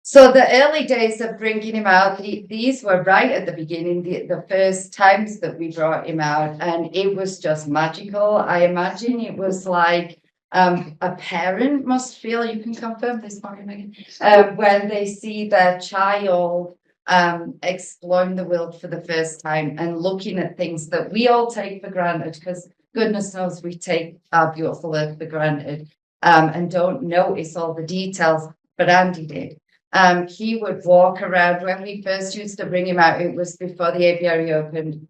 So the early days of bringing him out, these were right at the beginning, the first times that we brought him out, and it was just magical. I imagine it was like a parent must feel, you can confirm this, Megan, when they see their child exploring the world for the first time and looking at things that we all take for granted, because goodness knows we take our beautiful earth for granted and don't notice all the details, but Andy did. He would walk around. When we first used to bring him out, it was before the aviary opened,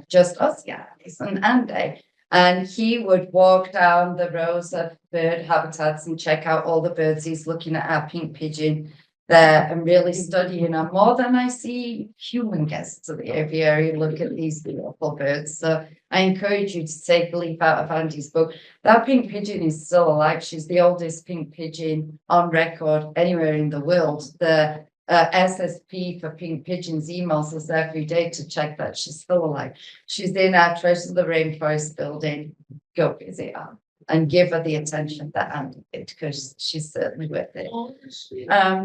just us guys and Andy. And he would walk down the rows of bird habitats and check out all the birds. He's looking at our pink pigeon there and really studying them more than I see human guests at the aviary look at these beautiful birds. So I encourage you to take a leaf out of Andy's book. That pink pigeon is still alive. She's the oldest pink pigeon on record anywhere in the world. The SSP for pink pigeons emails us every day to check that she's still alive. She's in our Treasures of the Rainforest building. Go visit her and give her the attention that Andy did, because she's certainly worth it.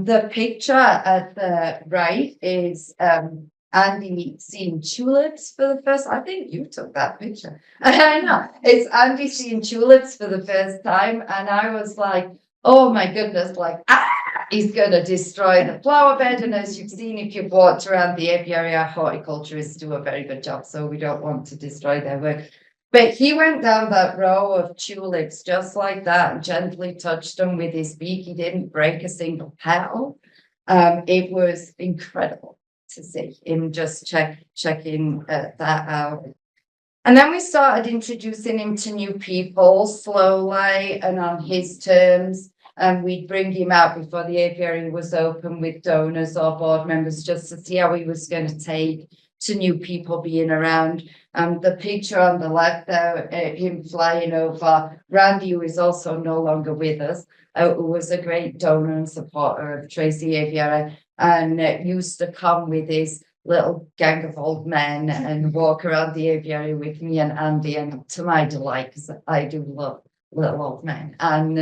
The picture at the right is Andy seeing tulips for the first. I think you took that picture. I know it's Andy seeing tulips for the first time, and I was like, oh my goodness, like he's going to destroy the flower bed. And as you've seen, if you've walked around the apiary, our horticulturists do a very good job, so we don't want to destroy their work. But he went down that row of tulips just like that and gently touched them with his beak. He didn't break a single petal. It was incredible to see him just checking that out. And then we started introducing him to new people slowly and on his terms. And we'd bring him out before the aviary was open with donors or board members just to see how he was going to take to new people being around. The picture on the left there, him flying over Randy, who is also no longer with us, who was a great donor and supporter of Tracy Aviary, and used to come with his little gang of old men and walk around the aviary with me and Andy, and to my delight, because I do love little old men, and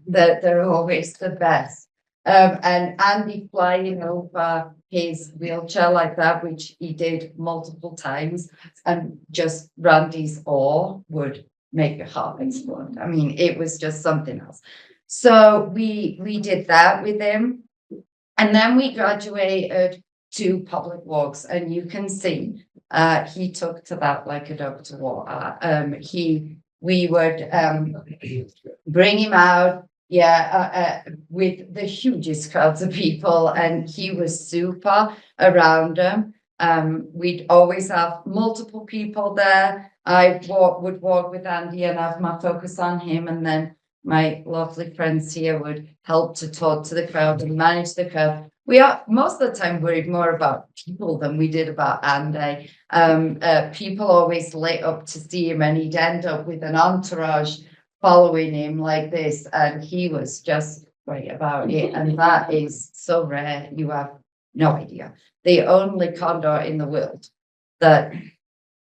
they're always the best. And Andy flying over his wheelchair like that, which he did multiple times, and just Randy's awe would make your heart explode. I mean, it was just something else. So we did that with him, and then we graduated to public walks, and you can see he took to that like a dog to water. We would bring him out, with the hugest crowds of people, and he was super around them. We'd always have multiple people there. I would walk with Andy and have my focus on him, and then my lovely friends here would help to talk to the crowd and manage the crowd. We are most of the time worried more about people than we did about Andy. People always lit up to see him, and he'd end up with an entourage following him like this, and he was just great about it. And that is so rare, you have no idea. The only condor in the world that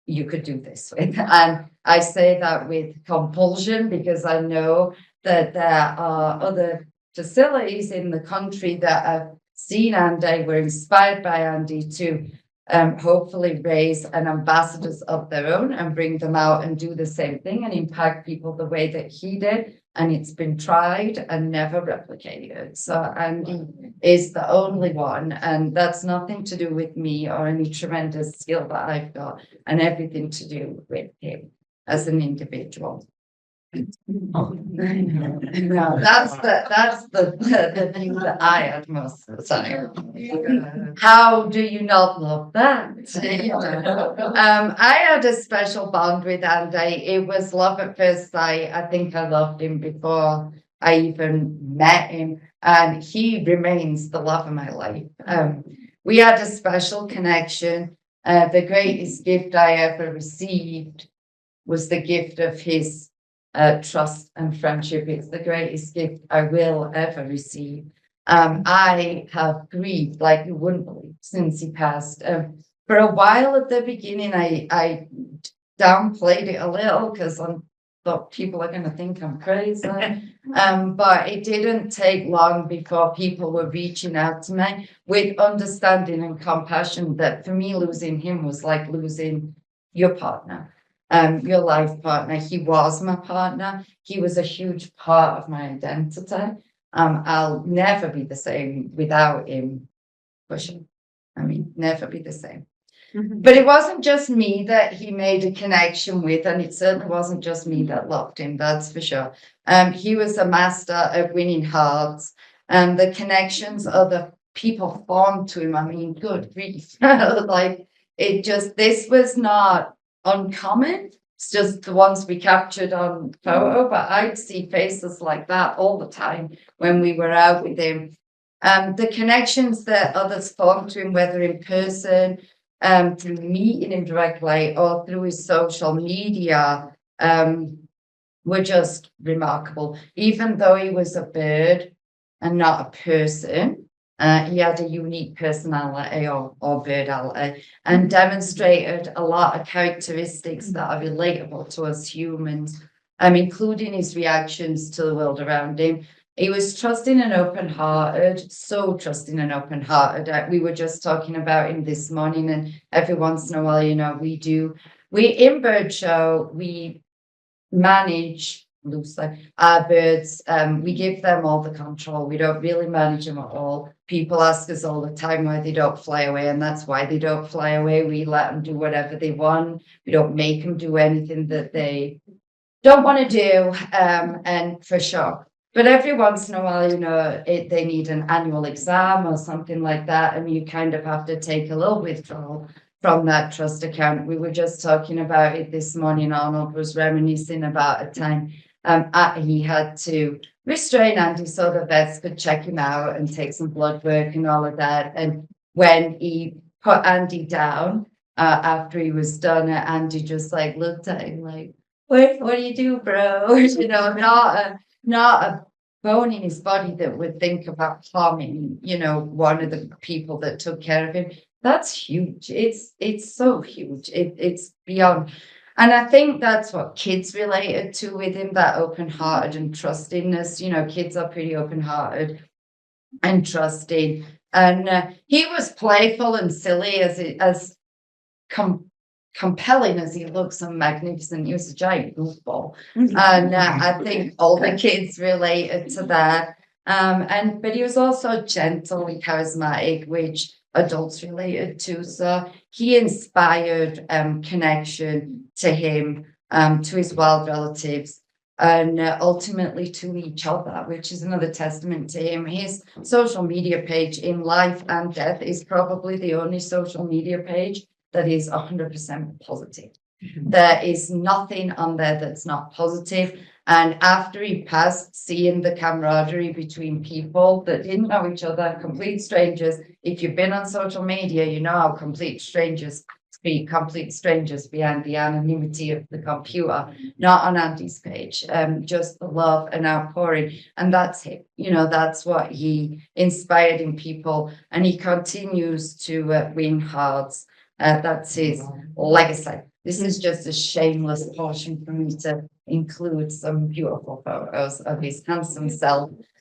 you could do this with. And I say that with compulsion, because I know that there are other facilities in the country that have seen Andy, were inspired by Andy to hopefully raise an ambassadors of their own and bring them out and do the same thing and impact people the way that he did. And it's been tried and never replicated. So Andy is the only one, and that's nothing to do with me or any tremendous skill that I've got, and everything to do with him as an individual. No, that's the thing that I had most of the time. How do you not love that? I had a special bond with Andy. It was love at first sight. I think I loved him before I even met him, and he remains the love of my life. We had a special connection. The greatest gift I ever received was the gift of his trust and friendship. It's the greatest gift I will ever receive. I have grieved like you wouldn't believe since he passed. For a while at the beginning, I downplayed it a little because I thought people are going to think I'm crazy. But it didn't take long before people were reaching out to me with understanding and compassion that for me, losing him was like losing your partner, your life partner. He was my partner. He was a huge part of my identity. I'll never be the same without him, for sure. I mean, never be the same. But it wasn't just me that he made a connection with, and it certainly wasn't just me that loved him, that's for sure. He was a master at winning hearts, and the connections other people formed to him. I mean, good grief. Like this was not uncommon. It's just the ones we captured on photo, but I'd see faces like that all the time when we were out with him. The connections that others formed to him, whether in person, through meeting him directly or through his social media, were just remarkable. Even though he was a bird and not a person, he had a unique personality or birdality and demonstrated a lot of characteristics that are relatable to us humans, including his reactions to the world around him. He was trusting and open-hearted, so trusting and open-hearted. We were just talking about him this morning, and every once in a while, we in Bird Show, we manage loosely our birds. We give them all the control. We don't really manage them at all. People ask us all the time why they don't fly away, and that's why they don't fly away. We let them do whatever they want. We don't make them do anything that they don't want to do, and for sure. But every once in a while, they need an annual exam or something like that, and you kind of have to take a little withdrawal from that trust account. We were just talking about it this morning. Arnold was reminiscing about a time he had to restrain Andy so the vets could check him out and take some blood work and all of that. And when he put Andy down after he was done, Andy just like looked at him like, what do you do, bro? Not a bone in his body that would think about harming, one of the people that took care of him. That's huge. It's so huge. It's beyond. And I think that's what kids related to with him, that open-hearted and trustingness. Kids are pretty open-hearted and trusting. And he was playful and silly as compelling as he looks and magnificent. He was a giant goofball. And I think all the kids related to that. But he was also gentle and charismatic, which adults related to. So he inspired connection to him, to his wild relatives, and ultimately to each other, which is another testament to him. His social media page in life and death is probably the only social media page that is 100% positive. There is nothing on there that's not positive. And after he passed, seeing the camaraderie between people that didn't know each other, complete strangers. If you've been on social media, you know how complete strangers speak, complete strangers behind the anonymity of the computer, not on Andy's page. Just the love and outpouring. And that's him. That's what he inspired in people. And he continues to win hearts. That's his legacy. This is just a shameless portion for me to include some beautiful photos of his handsome self